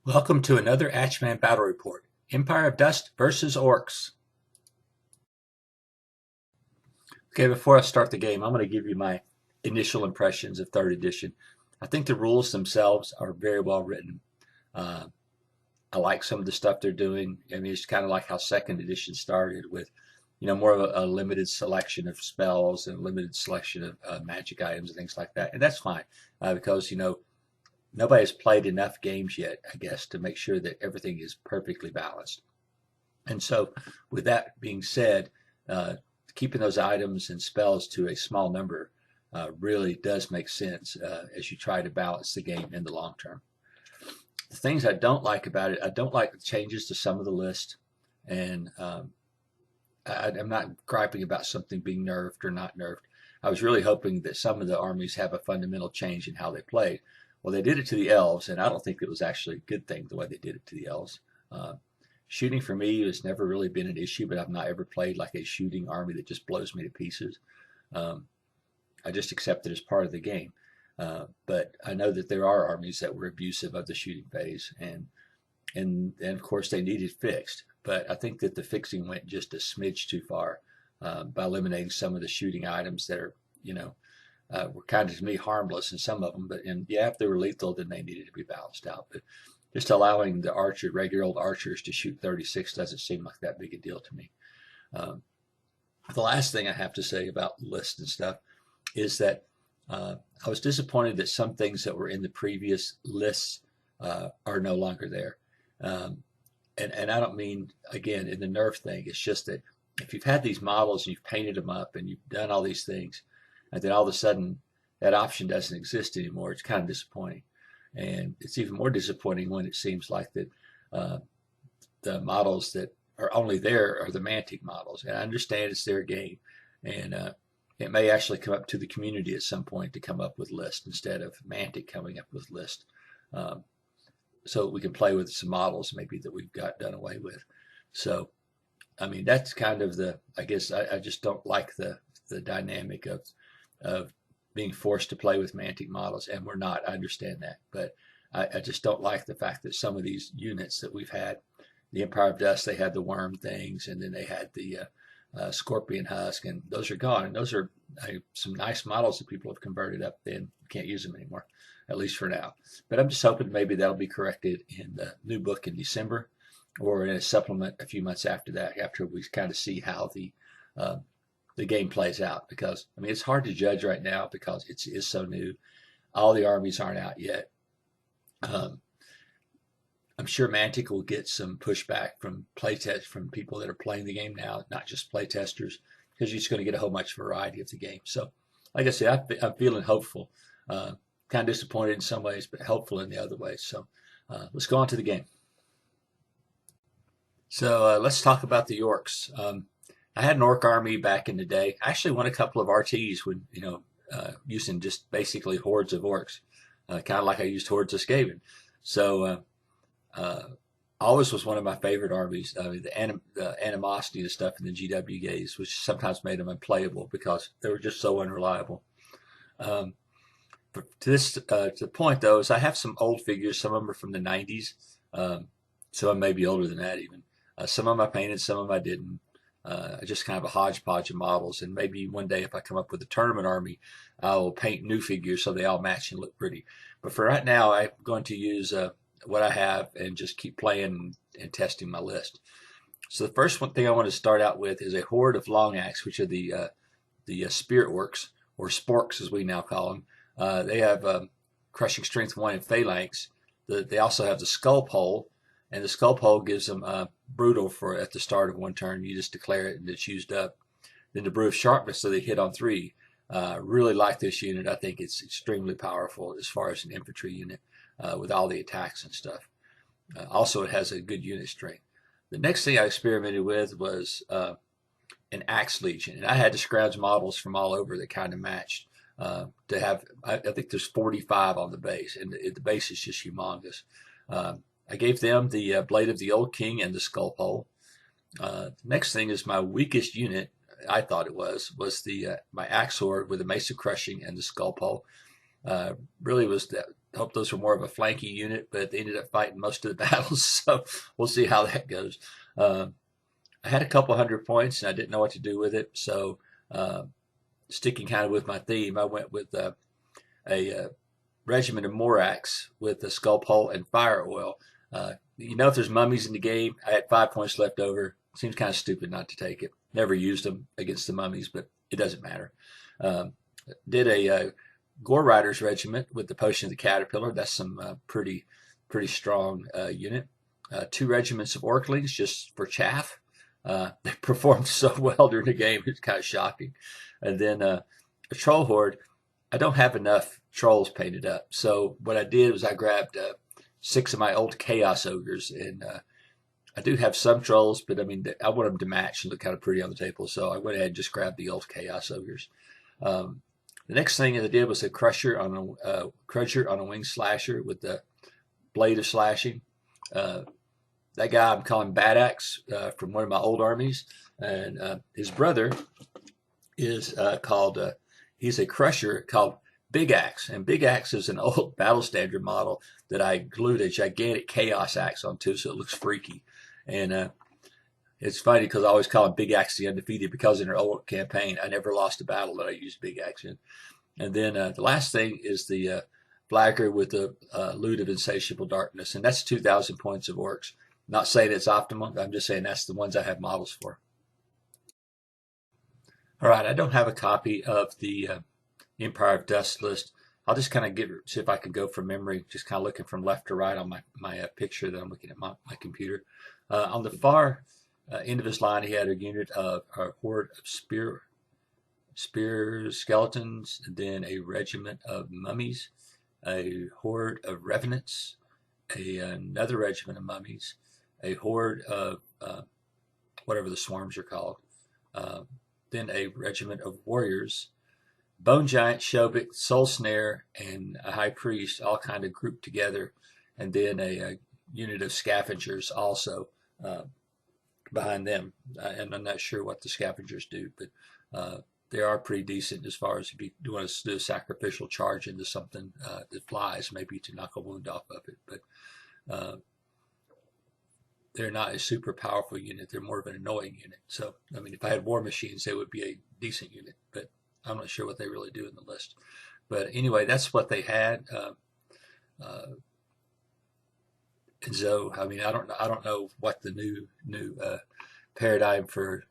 Welcome to another Atchman Battle Report. Empire of Dust versus Orcs. Okay, before I start the game, I'm going to give you my initial impressions of 3rd edition. I think the rules themselves are very well written. Uh, I like some of the stuff they're doing. I mean, it's kind of like how 2nd edition started with, more of a limited selection of spells and a limited selection of magic items and things like that. And that's fine because, nobody's played enough games yet, I guess, to make sure that everything is perfectly balanced. And so, with that being said, keeping those items and spells to a small number really does make sense as you try to balance the game in the long term. The things I don't like about it, I don't like the changes to some of the list, and I'm not griping about something being nerfed or not nerfed. I was really hoping that some of the armies have a fundamental change in how they play. Well, they did it to the elves, and I don't think it was actually a good thing the way they did it to the elves. Uh, Shooting for me has never really been an issue, but I've not ever played like a shooting army that just blows me to pieces. Um, I just accept it as part of the game. But I know that there are armies that were abusive of the shooting phase, and of course they needed fixed. But I think that the fixing went just a smidge too far by eliminating some of the shooting items that are, were kind of to me harmless in some of them. But yeah, if they were lethal, then they needed to be balanced out. But just allowing the regular old archers to shoot 36 doesn't seem like that big a deal to me. Um, the last thing I have to say about lists and stuff is that I was disappointed that some things that were in the previous lists are no longer there. Um, and I don't mean, again, in the nerf thing, it's just that if you've had these models and you've painted them up and you've done all these things, and then all of a sudden that option doesn't exist anymore, it's kind of disappointing. And it's even more disappointing when it seems like that uh, the models that are only there are the Mantic models. And I understand it's their game. And it may actually come up to the community at some point to come up with lists instead of Mantic coming up with lists. Um, so we can play with some models maybe that we've got done away with. So, I mean, that's kind of I guess I just don't like the dynamic of being forced to play with Mantic models, and we're not. I understand that, but I just don't like the fact that some of these units that we've had, the Empire of Dust, they had the worm things, and then they had the Scorpion Husk, and those are gone. And those are some nice models that people have converted up. Then can't use them anymore, at least for now. But I'm just hoping maybe that'll be corrected in the new book in December, or in a supplement a few months after that, after we kind of see how uh, the game plays out. Because I mean, it's hard to judge right now because it is so new. All the armies aren't out yet. Um, I'm sure Mantic will get some pushback from playtest from people that are playing the game now, not just playtesters, because you're just going to get a whole much variety of the game. So, like I said, I'm feeling hopeful. Kind of disappointed in some ways, but hopeful in the other ways. So, let's go on to the game. So let's talk about the Orcs. I had an Orc army back in the day. I actually won a couple of RTs when using just basically hordes of Orcs, kind of like I used hordes of Skaven. So uh, always was one of my favorite armies. The animosity, the stuff in the GW games, which sometimes made them unplayable because they were just so unreliable. Um, to the point though, is I have some old figures. Some of them are from the '90s. Some of them may be older than that even. Some of them I painted, some of them I didn't. Just kind of a hodgepodge of models. And maybe one day if I come up with a tournament army, I'll paint new figures so they all match and look pretty. But for right now, I'm going to use what I have and just keep playing and testing my list. So the first one thing I want to start out with is a horde of long axe, which are the spirit orcs, or sporks as we now call them. They have crushing strength 1 and phalanx. They also have the skull pole, and the skull pole gives them brutal for at the start of one turn. You just declare it and it's used up. Then the brew of sharpness, so they hit on 3. Really like this unit. I think it's extremely powerful as far as an infantry unit with all the attacks and stuff. Also, it has a good unit strength. The next thing I experimented with was an Axe Legion, and I had to scrounge models from all over that kind of matched to have. I think there's 45 on the base, and the base is just humongous. I gave them the Blade of the Old King and the Skull Pole. Next thing is my weakest unit. I thought it was the my Axe Horde with the Mace of Crushing and the Skull Pole. Really was hoped those were more of a flanky unit, but they ended up fighting most of the battles. So we'll see how that goes. I had a couple 100 points and I didn't know what to do with it. So sticking kind of with my theme, I went with a regiment of Morax with a skull pole and fire oil. If there's mummies in the game, I had 5 points left over. Seems kind of stupid not to take it. Never used them against the mummies, but it doesn't matter. Did a Gore Riders regiment with the Potion of the Caterpillar. That's some pretty strong unit. 2 regiments of Orclings just for chaff. They performed so well during the game. It's kind of shocking. And then a Troll Horde. I don't have enough trolls painted up. So what I did was I grabbed 6 of my old Chaos Ogres. And I do have some trolls, but I mean, I want them to match and look kind of pretty on the table. So I went ahead and just grabbed the old Chaos Ogres. The next thing that I did was a Crusher on a Wing Slasher with the Blade of Slashing. That guy I'm calling Bad Axe from one of my old armies. And his brother is he's a Crusher called Big Axe. And Big Axe is an old battle standard model that I glued a gigantic Chaos Axe onto, so it looks freaky. And it's funny because I always call him Big Axe the Undefeated, because in our old campaign, I never lost a battle that I used Big Axe in. And then the last thing is the Flagger with the Loot of Insatiable Darkness. And that's 2,000 points of Orcs. Not saying it's optimal. I'm just saying that's the ones I have models for. All right, I don't have a copy of the Empire of Dust list. I'll just kind of see if I can go from memory, just kind of looking from left to right on my picture that I'm looking at my computer. On the far end of his line, he had a unit of a horde of spear skeletons, and then a regiment of mummies, a horde of revenants, another regiment of mummies, a horde of whatever the swarms are called, then a regiment of warriors, Bone Giant, Shobik, Soul Snare, and a High Priest all kind of grouped together, and then a unit of scavengers also behind them. And I'm not sure what the scavengers do, but they are pretty decent as far as if you want to do a sacrificial charge into something that flies, maybe to knock a wound off of it. But they're not a super powerful unit. They're more of an annoying unit. So, I mean, if I had war machines, they would be a decent unit, but I'm not sure what they really do in the list. But anyway, that's what they had. And so, I mean, I don't know what the new paradigm for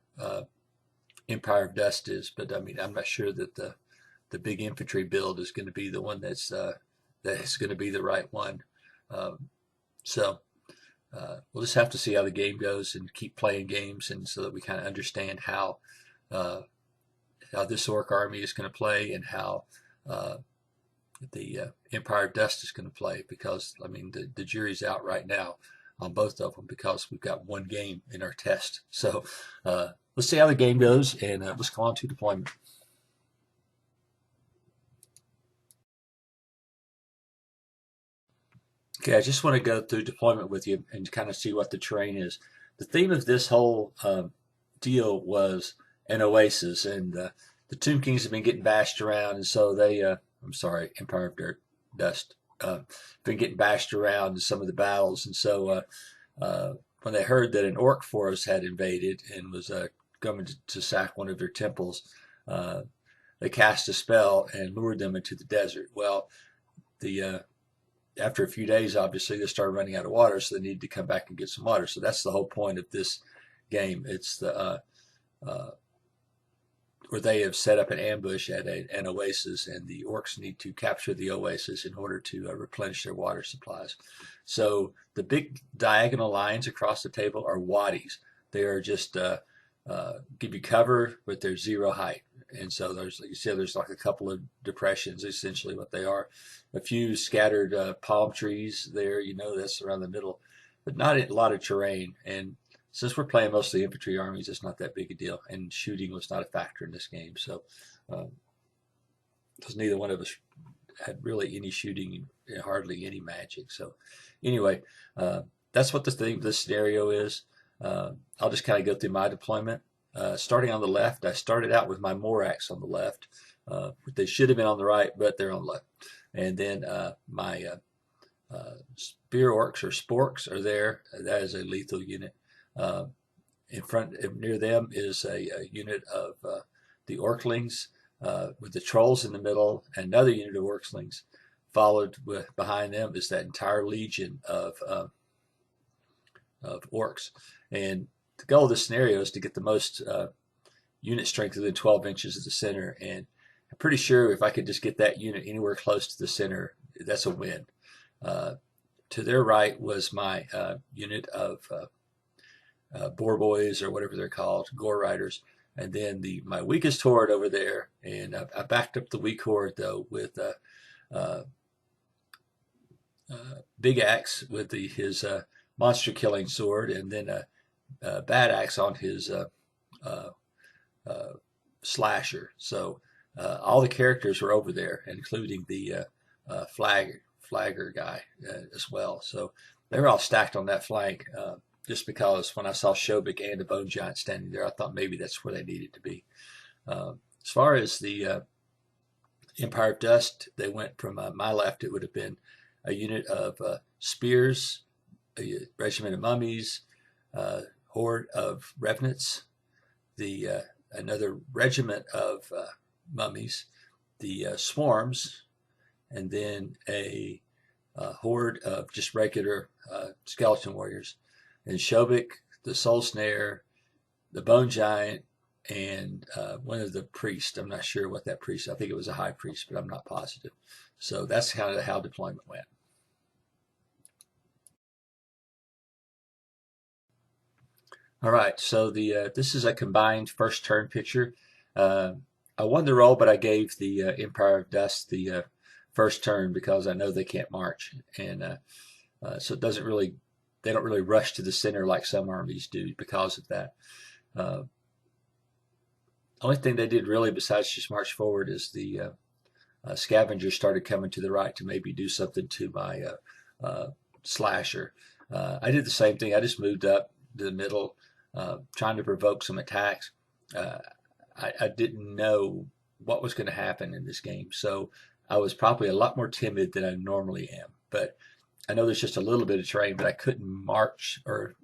Empire of Dust is, but I mean, I'm not sure that the big infantry build is going to be the one that is going to be the right one. So we'll just have to see how the game goes and keep playing games, and so that we kind of understand how this Orc army is going to play, and how the Empire of Dust is going to play, because I mean the jury's out right now on both of them, because we've got one game in our test. So let's see how the game goes, and let's go on to deployment. Okay, I just want to go through deployment with you and kind of see what the terrain is. The theme of this whole deal was an oasis, and the Tomb Kings have been getting bashed around, and so they, I'm sorry, Empire of Dust, been getting bashed around in some of the battles, and so when they heard that an orc force had invaded and was coming to sack one of their temples, they cast a spell and lured them into the desert. Well, after a few days, obviously, they started running out of water, so they needed to come back and get some water. So that's the whole point of this game. It's the where they have set up an ambush at an oasis, and the orcs need to capture the oasis in order to replenish their water supplies. So the big diagonal lines across the table are wadis. They are just give you cover, but they're zero height. And so there's, like you said, there's like a couple of depressions, essentially what they are. A few scattered palm trees there, that's around the middle, but not a lot of terrain. And since we're playing mostly infantry armies, it's not that big a deal. And shooting was not a factor in this game. So, because neither one of us had really any shooting and hardly any magic. So anyway, that's what this scenario is. I'll just kind of go through my deployment. Starting on the left, I started out with my Morax on the left. They should have been on the right, but they're on the left. And then my spear orcs or sporks are there. That is a lethal unit. In front, near them is a unit of the orclings with the trolls in the middle, and another unit of orclings. Followed behind them is that entire legion of orcs. And the goal of this scenario is to get the most unit strength within 12 inches of the center. And I'm pretty sure if I could just get that unit anywhere close to the center, that's a win. To their right was my unit of boar boys, or whatever they're called, gore riders. And then my weakest horde over there, and I backed up the weak horde though with Big Axe with his monster killing sword, and then Bad Axe on his slasher. So all the characters were over there, including the flagger guy as well. So they were all stacked on that flank. Just because when I saw Shobik and the Bone Giant standing there, I thought maybe that's where they needed to be. As far as the Empire of Dust, they went from my left. It would have been a unit of spears, a regiment of mummies, horde of revenants, another regiment of mummies, the swarms, and then a horde of just regular skeleton warriors. And Shobik, the Soul Snare, the Bone Giant, and one of the priests. I'm not sure what that priest. I think it was a high priest, but I'm not positive. So that's kind of how deployment went. All right. So this is a combined first turn picture. I won the roll, but I gave the Empire of Dust the first turn because I know they can't march, and so it doesn't really. They don't really rush to the center like some armies do because of that. Only thing they did really besides just march forward is the scavengers started coming to the right to maybe do something to my slasher. I did the same thing. I just moved up to the middle, trying to provoke some attacks. I didn't know what was going to happen in this game, so I was probably a lot more timid than I normally am. But I know there's just a little bit of terrain, but I couldn't march or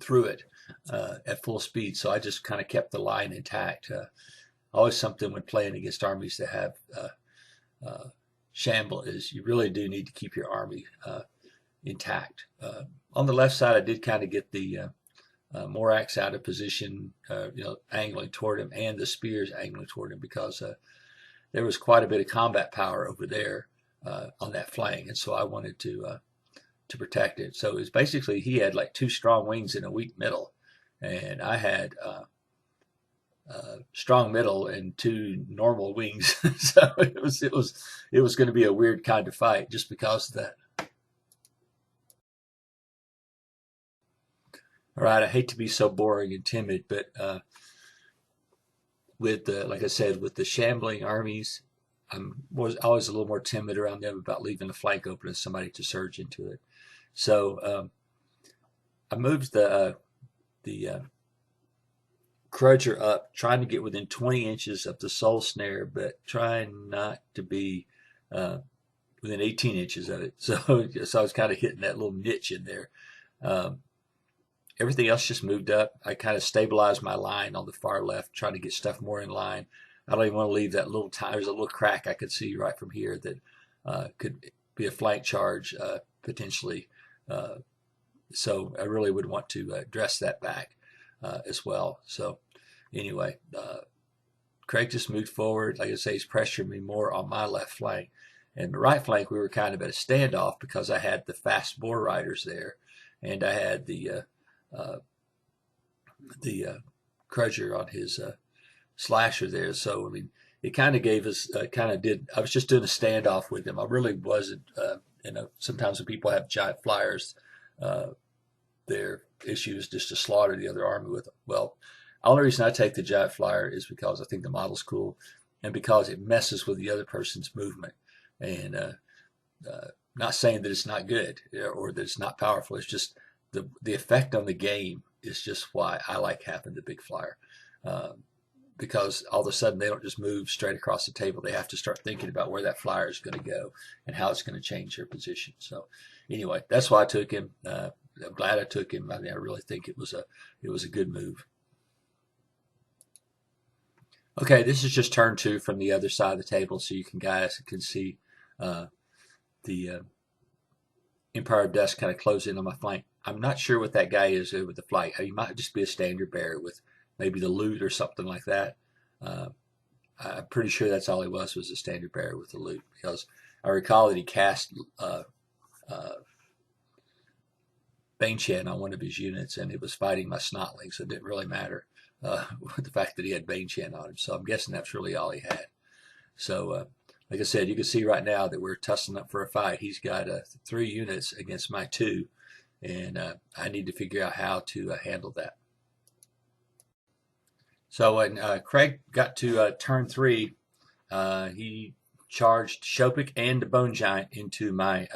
through it at full speed, so I just kind of kept the line intact. Always something when playing against armies that have shamble is you really do need to keep your army intact. On the left side, I did kind of get the Morax out of position, angling toward him, and the spears angling toward him because there was quite a bit of combat power over there. On that flank, and so I wanted to protect it. So it was basically he had like two strong wings and a weak middle, and I had strong middle and two normal wings. So it was going to be a weird kind of fight just because of that. All right, I hate to be so boring and timid, but with like I said, with the shambling armies. I was always a little more timid around them about leaving the flank open as somebody to surge into it. So I moved the Crudger up, trying to get within 20 inches of the Soul Snare, but trying not to be within 18 inches of it. So I was kind of hitting that little niche in there. Everything else just moved up. I kind of stabilized my line on the far left, trying to get stuff more in line. I don't even want to leave that little time. There's a little crack I could see right from here that could be a flank charge potentially. So I really would want to dress that back as well. So anyway, Craig just moved forward. Like I say, he's pressured me more on my left flank. And the right flank, we were kind of at a standoff because I had the fast boar riders there, and I had the Crudger on his slasher there. So I mean, it kind of gave us I was just doing a standoff with him. I really wasn't. Sometimes when people have giant flyers, their issue is just to slaughter the other army with them. Well, the only reason I take the giant flyer is because I think the model's cool, and because it messes with the other person's movement. And not saying that it's not good or that it's not powerful. It's just the effect on the game is just why I like having the big flyer. because all of a sudden they don't just move straight across the table. They have to start thinking about where that flyer is going to go and how it's going to change their position. So anyway, that's why I took him. I'm glad I took him. I mean, I really think it was a good move. Okay, this is just turn 2 from the other side of the table, so you guys can see the Empire of Dust kind of close in on my flank. I'm not sure what that guy is with the flight. He might just be a standard bearer with maybe the loot or something like that. I'm pretty sure that's all he was a standard bearer with the loot, because I recall that he cast Banechan on one of his units, and it was fighting my Snotling, so it didn't really matter the fact that he had Banechan on him. So I'm guessing that's really all he had. So like I said, you can see right now that we're tussling up for a fight. He's got 3 units against my 2, and I need to figure out how to handle that. So when Craig got to turn 3, he charged Shobik and the Bone Giant into my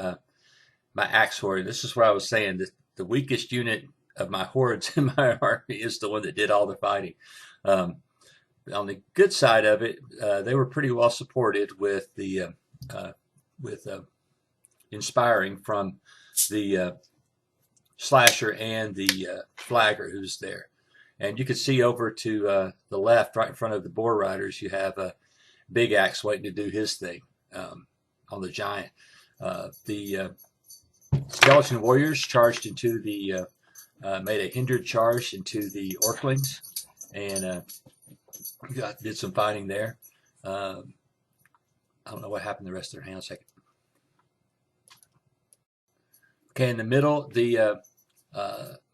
my Axe Horde. This is where I was saying that the weakest unit of my hordes in my army is the one that did all the fighting. On the good side of it, they were pretty well supported with the inspiring from the slasher and the flagger who's there. And you can see over to the left, right in front of the Boar Riders, you have a Big Axe waiting to do his thing on the giant. The Skeleton Warriors charged into the made a hindered charge into the Orclings, and did some fighting there. I don't know what happened the rest of their hand. Second. Okay, in the middle, the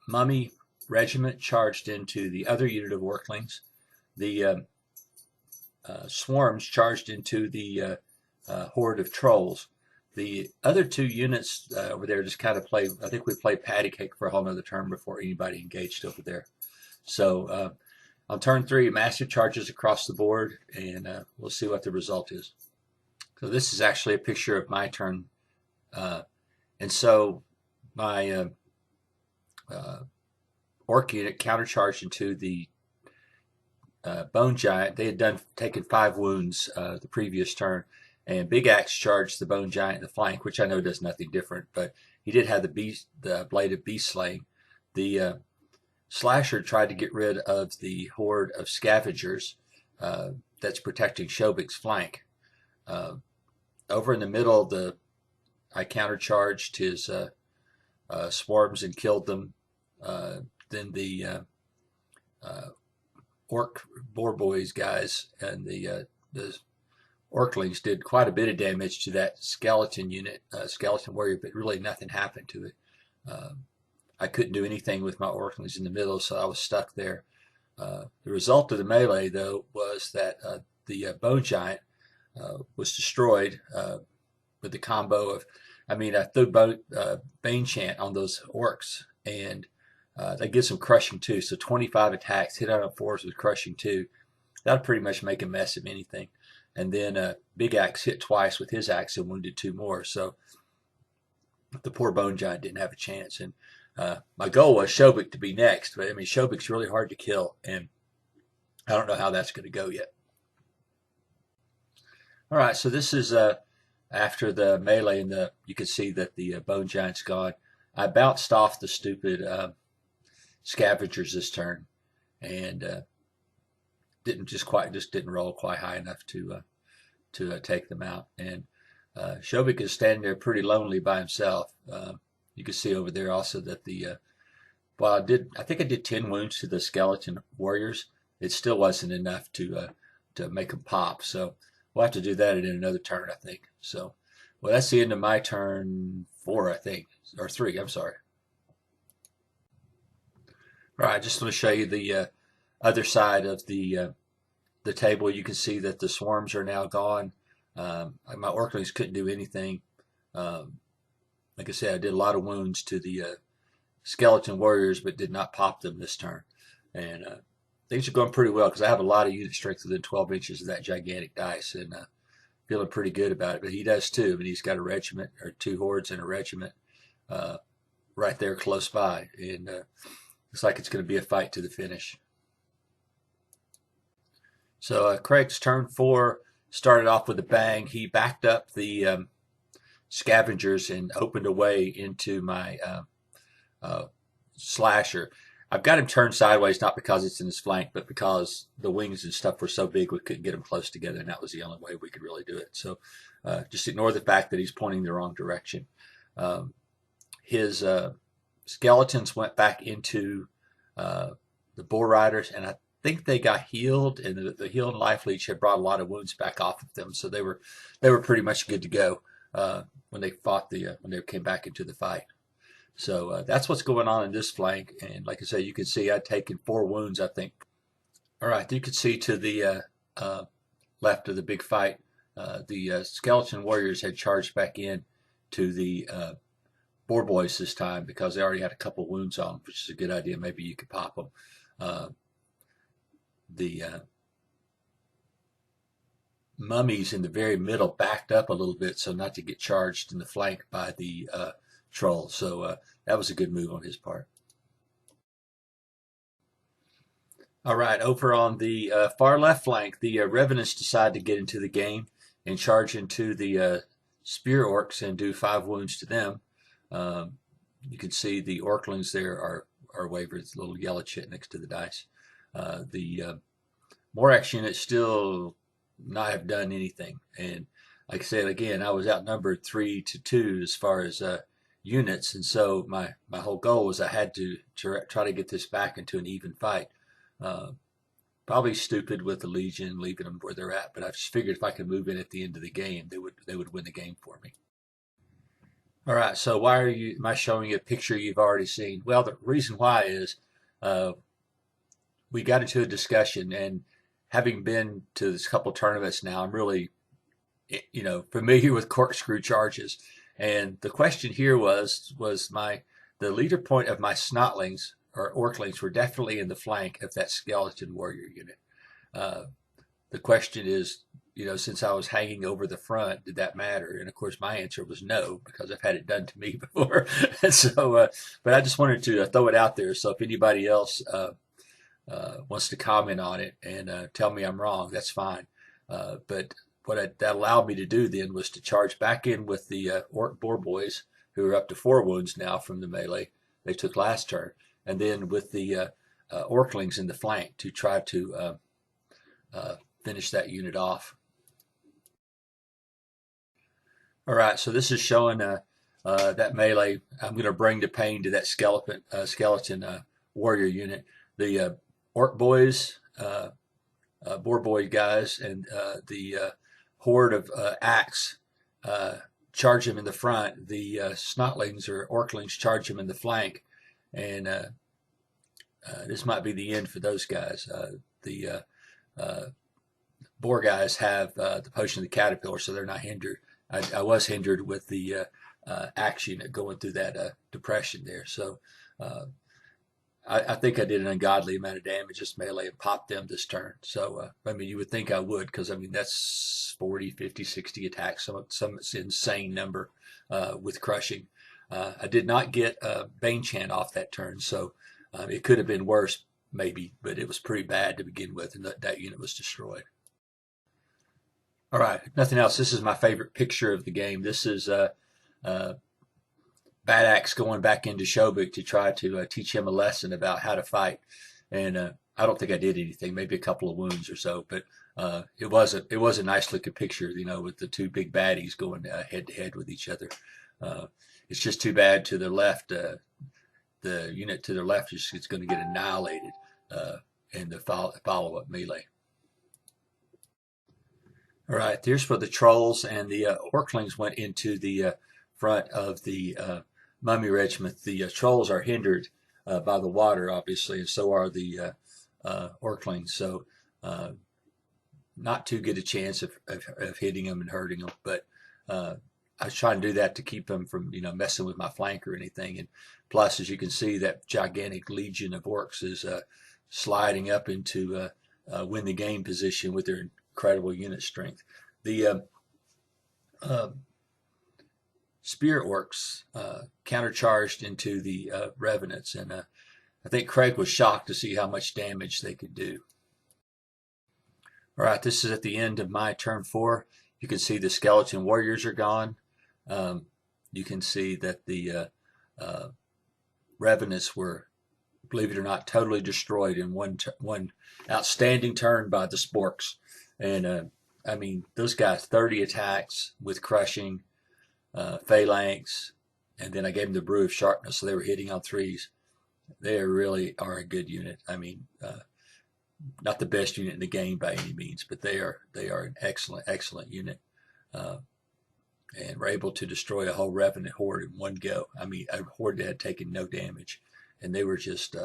Mummy Regiment charged into the other unit of Orclings. The Swarms charged into the Horde of Trolls. The other 2 units over there just kind of played, I think we played patty cake for a whole nother turn before anybody engaged over there. So on turn 3, massive charges across the board, and we'll see what the result is. So this is actually a picture of my turn. And so my Orc unit countercharged into the Bone Giant. They had taken 5 wounds the previous turn, and Big Axe charged the Bone Giant in the flank, which I know does nothing different, but he did have the Blade of Beast Slaying. The Slasher tried to get rid of the horde of scavengers that's protecting Shobik's flank. Over in the middle, I countercharged his swarms and killed them. Then the Orc Boar Boys guys and the Orclings did quite a bit of damage to that skeleton unit, skeleton warrior, but really nothing happened to it. I couldn't do anything with my Orclings in the middle, so I was stuck there. The result of the melee, though, was that the Bone Giant was destroyed with the combo of, I threw Banechant on those Orcs, and they get some crushing too. So 25 attacks, hit on 4s with crushing 2. That'll pretty much make a mess of anything. And then Big Axe hit twice with his axe and wounded 2 more. So the poor Bone Giant didn't have a chance. And my goal was Shobik to be next, but Shobik's really hard to kill, and I don't know how that's going to go yet. All right, so this is after the melee, and you can see that the Bone Giant's gone. I bounced off the stupid scavengers this turn, and didn't roll quite high enough to take them out. And Shobik is standing there pretty lonely by himself. You can see over there also that while I think I did 10 wounds to the skeleton warriors, it still wasn't enough to make them pop. So we'll have to do that in another turn, I think. So, well, that's the end of my turn 4, I think, or 3. I'm sorry. All right, just want to show you the other side of the table. You can see that the swarms are now gone. My Orclings couldn't do anything. Like I said, I did a lot of wounds to the skeleton warriors, but did not pop them this turn. And things are going pretty well because I have a lot of unit strength within 12 inches of that gigantic dice, and feeling pretty good about it. But he does too. He's got a regiment, or 2 hordes and a regiment right there close by. And looks like it's going to be a fight to the finish. So Craig's turn 4 started off with a bang. He backed up the scavengers and opened a way into my uh, slasher. I've got him turned sideways, not because it's in his flank, but because the wings and stuff were so big we couldn't get them close together, and that was the only way we could really do it. So just ignore the fact that he's pointing the wrong direction. His skeletons went back into the bull riders, and I think they got healed, and the healed life leech had brought a lot of wounds back off of them, so they were pretty much good to go when they fought when they came back into the fight. So that's what's going on in this flank. And like I say, you can see I'd taken 4 wounds, I think. All right, you can see to the left of the big fight, the skeleton warriors had charged back in to the boar boys this time because they already had a couple wounds on them, which is a good idea. Maybe you could pop them. The mummies in the very middle backed up a little bit so not to get charged in the flank by the troll. So that was a good move on his part. All right, over on the far left flank, the Revenants decide to get into the game and charge into the spear orcs and do 5 wounds to them. You can see the orclings there are wavered, a little yellow chit next to the dice. The Morax unit still not have done anything, and like I said again, I was outnumbered 3-2 as far as units, and so my whole goal was I had to try to get this back into an even fight. Probably stupid with the Legion leaving them where they're at, but I just figured if I could move in at the end of the game, they would win the game for me. All right, so why am I showing you a picture you've already seen? Well, the reason why is we got into a discussion, and having been to this couple tournaments now, I'm really, familiar with corkscrew charges. And the question here was the leader point of my snotlings or orclings were definitely in the flank of that skeleton warrior unit. The question is, since I was hanging over the front, did that matter? And of course, my answer was no, because I've had it done to me before. And so, but I just wanted to throw it out there. So if anybody else wants to comment on it and tell me I'm wrong, that's fine. But that allowed me to do then was to charge back in with the orc boar boys, who are up to 4 wounds now from the melee they took last turn, and then with the orclings in the flank to try to finish that unit off. All right, so this is showing that melee. I'm going to bring the pain to that skeleton warrior unit. The orc boys, boar boy guys, and the horde of axe charge him in the front. The snotlings or orclings charge him in the flank, and this might be the end for those guys. The boar guys have the potion of the caterpillar, so they're not hindered. I was hindered with the axe unit going through that depression there. So I think I did an ungodly amount of damage just melee and popped them this turn. So, you would think I would, because, that's 40, 50, 60 attacks, some insane number with crushing. I did not get a Bane Chant off that turn, so it could have been worse, maybe, but it was pretty bad to begin with, and that unit was destroyed. All right, nothing else. This is my favorite picture of the game. This is Bad Axe going back into Shobik to try to teach him a lesson about how to fight. And I don't think I did anything, maybe a couple of wounds or so, but it was a nice looking picture, with the 2 big baddies going head to head with each other. It's just too bad to the left, the unit to the left is going to get annihilated in the follow-up melee. All right, here's where the trolls and the orclings went into the front of the mummy regiment. The trolls are hindered by the water, obviously, and so are the orclings. So not too good a chance of hitting them and hurting them. But I was trying to do that to keep them from messing with my flank or anything. And plus, as you can see, that gigantic legion of orcs is sliding up into win the game position with their incredible unit strength. The spear orcs countercharged into the revenants, and I think Craig was shocked to see how much damage they could do. All right, this is at the end of my turn 4. You can see the skeleton warriors are gone. You can see that the revenants were, believe it or not, totally destroyed in one outstanding turn by the sporks. And I mean, those guys, 30 attacks with crushing, phalanx, and then I gave them the brew of sharpness, so they were hitting on 3s. They really are a good unit. I mean, not the best unit in the game by any means, but they are an excellent unit, uh, and were able to destroy a whole revenant horde in one go. I mean, a horde that had taken no damage, and they were just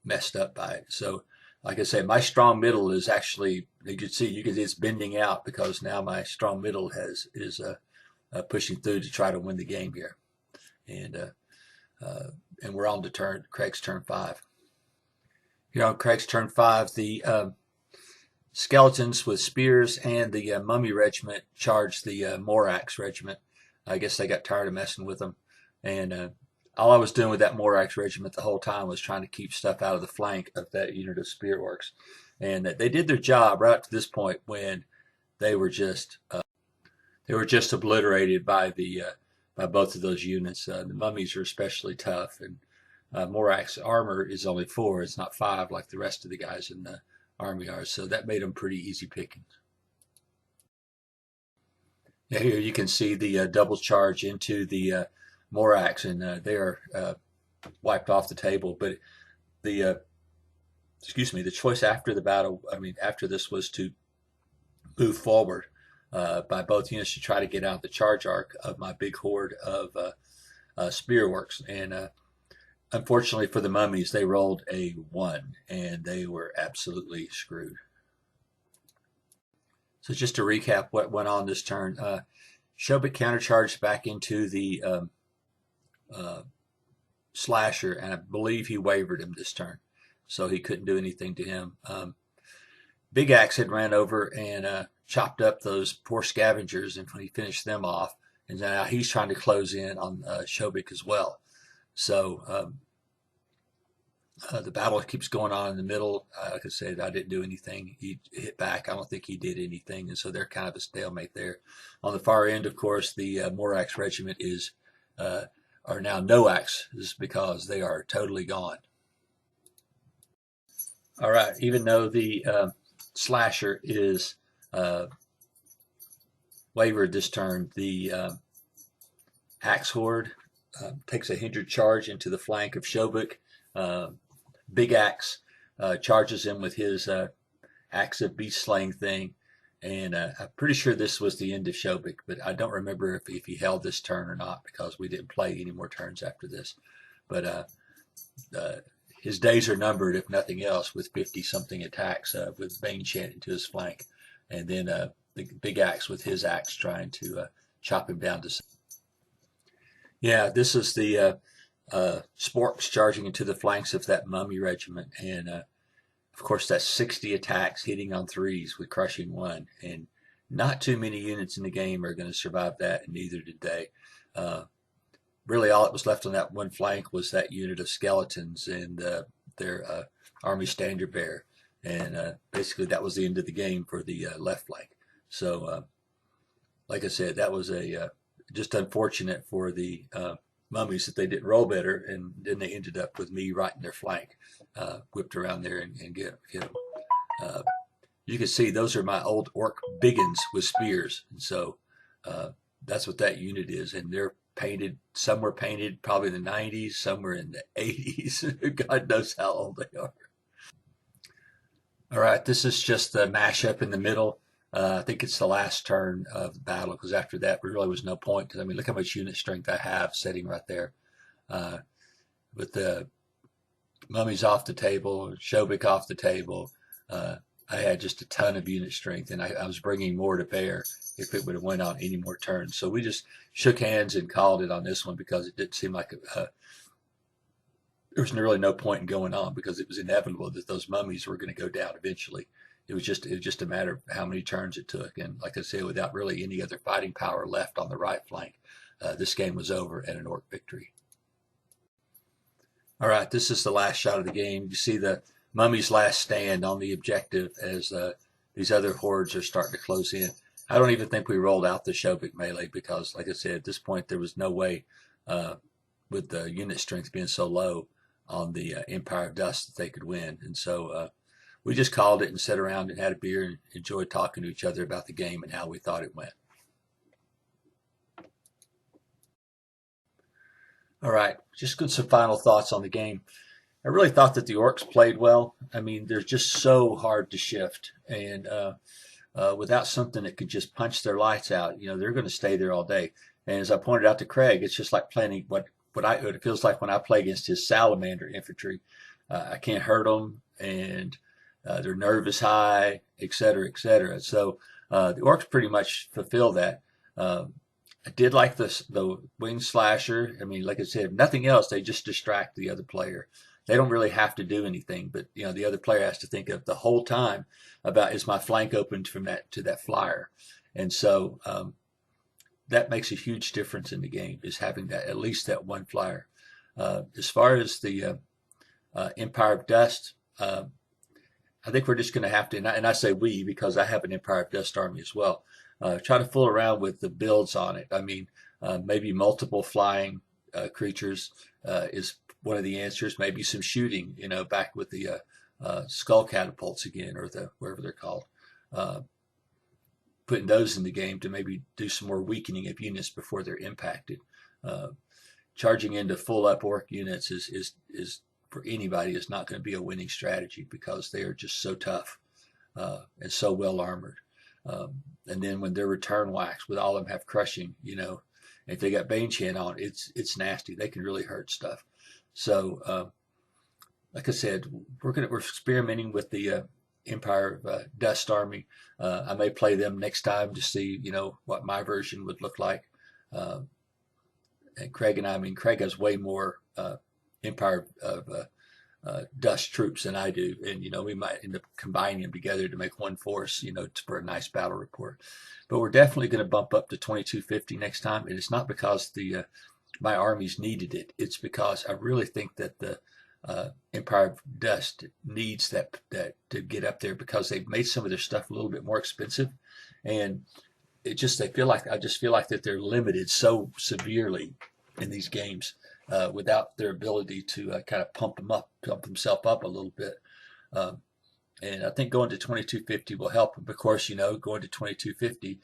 messed up by it. So, like I say, my strong middle is actually, you can see it's bending out because now my strong middle is pushing through to try to win the game here, and and we're on to Craig's turn 5. Here on Craig's turn 5, the skeletons with spears and the mummy regiment charged the Morax regiment. I guess they got tired of messing with them, and all I was doing with that Morax regiment the whole time was trying to keep stuff out of the flank of that unit of spear orcs, and they did their job right up to this point when they were just obliterated by by both of those units. The mummies are especially tough, and Morax armor is only 4; it's not 5 like the rest of the guys in the army are. So that made them pretty easy pickings. Yeah, here you can see the double charge into the Morax, and they are wiped off the table. But the the choice after the battle, I mean, after this, was to move forward by both units to try to get out the charge arc of my big horde of spearworks. And unfortunately for the mummies, they rolled a 1, and they were absolutely screwed. So just to recap what went on this turn, Shobik countercharged back into the slasher, and I believe he wavered him this turn, so he couldn't do anything to him. Big Axe had ran over and chopped up those poor scavengers, and he finished them off, and now he's trying to close in on Shobik as well. So the battle keeps going on in the middle. Like I said, I didn't do anything. He hit back. I don't think he did anything, and so they're kind of a stalemate there. On the far end, of course, the Morax regiment are now no axes because they are totally gone. All right, even though the slasher is wavered this turn, the axe horde takes a hindered charge into the flank of Shobik. Big Axe charges him with his axe of beast slaying thing, and I'm pretty sure this was the end of Shobik, but I don't remember if he held this turn or not because we didn't play any more turns after this. But his days are numbered, if nothing else, with 50-something attacks with Bane Chant into his flank, and then the Big Axe with his axe trying to chop him down to. Yeah, this is the sporks charging into the flanks of that mummy regiment, and of course that's 60 attacks hitting on 3s with crushing 1, and not too many units in the game are going to survive that, and neither did they. Really all that was left on that one flank was that unit of skeletons and their army standard bearer, and basically that was the end of the game for the left flank. So like I said, that was just unfortunate for the mummies that they didn't roll better, and then they ended up with me right in their flank, whipped around there and get them. You can see those are my old orc biggins with spears, and so that's what that unit is, and they're painted. Some were painted probably in the 90s, some were in the 80s. God knows how old they are. All right, this is just the mashup in the middle. I think it's the last turn of the battle, because after that there really was no point, because I mean, look how much unit strength I have sitting right there. With the mummies off the table, Shobik off the table, I had just a ton of unit strength, and I was bringing more to bear if it would have went on any more turns. So we just shook hands and called it on this one, because it didn't seem like there was really no point in going on, because it was inevitable that those mummies were going to go down eventually. It was just a matter of how many turns it took, and like I said, without really any other fighting power left on the right flank, this game was over and an orc victory. All right, this is the last shot of the game. You see the mummy's last stand on the objective as these other hordes are starting to close in. I don't even think we rolled out the Shobik melee because, like I said, at this point there was no way, with the unit strength being so low on the Empire of Dust, that they could win. And so we just called it and sat around and had a beer and enjoyed talking to each other about the game and how we thought it went. All right, just some final thoughts on the game. I really thought that the Orcs played well. I mean, they're just so hard to shift, and without something that could just punch their lights out, they're going to stay there all day. And as I pointed out to Craig, it's just like playing what it feels like when I play against his salamander infantry. I can't hurt them, and their nerve is high, et cetera, et cetera. So the Orcs pretty much fulfill that. I did like the wing slasher. I mean, like I said, if nothing else, they just distract the other player. They don't really have to do anything, but the other player has to think of the whole time about, is my flank open from that to that flyer, and so that makes a huge difference in the game, is having that, at least that one flyer. As far as the Empire of Dust, I think we're just going to have to, and I say we because I have an Empire of Dust army as well. Try to fool around with the builds on it. I mean, maybe multiple flying creatures is one of the answers. Maybe some shooting, back with the skull catapults again, or the whatever they're called. Putting those in the game to maybe do some more weakening of units before they're impacted. Charging into full up orc units is for anybody is not going to be a winning strategy because they are just so tough and so well armored. And then when they're return wax, with all of them have crushing, if they got Banechan on, it's nasty. They can really hurt stuff. So, like I said, we're experimenting with the Empire of Dust Army. I may play them next time to see, what my version would look like. And Craig Craig has way more Empire of Dust troops than I do, and we might end up combining them together to make one force, for a nice battle report. But we're definitely going to bump up to 2250 next time, and it's not because the my armies needed it. It's because I really think that the Empire of Dust needs that to get up there, because they've made some of their stuff a little bit more expensive, and I just feel like that they're limited so severely in these games. Without their ability to kind of pump themselves up a little bit. And I think going to 2250 will help them. Of course, going to 2250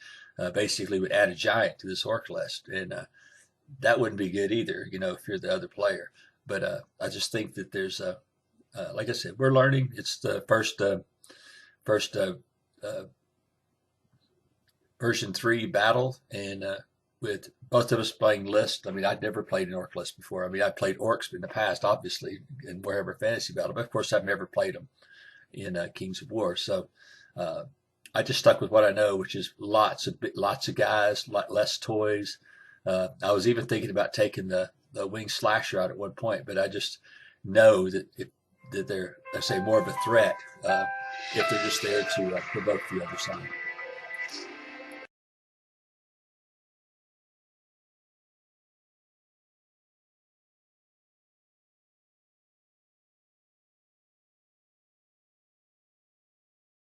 basically would add a giant to this orc list. And that wouldn't be good either, if you're the other player. But I just think that there's, like I said, we're learning. It's the first version 3 battle, and with both of us playing lists. I mean, I'd never played an orc list before. I mean, I played orcs in the past, obviously, in Warhammer Fantasy Battle, but of course I've never played them in Kings of War. So I just stuck with what I know, which is lots of guys, less toys. I was even thinking about taking the wing slasher out at one point, but I just know that that they're, I say, more of a threat if they're just there to provoke the other side.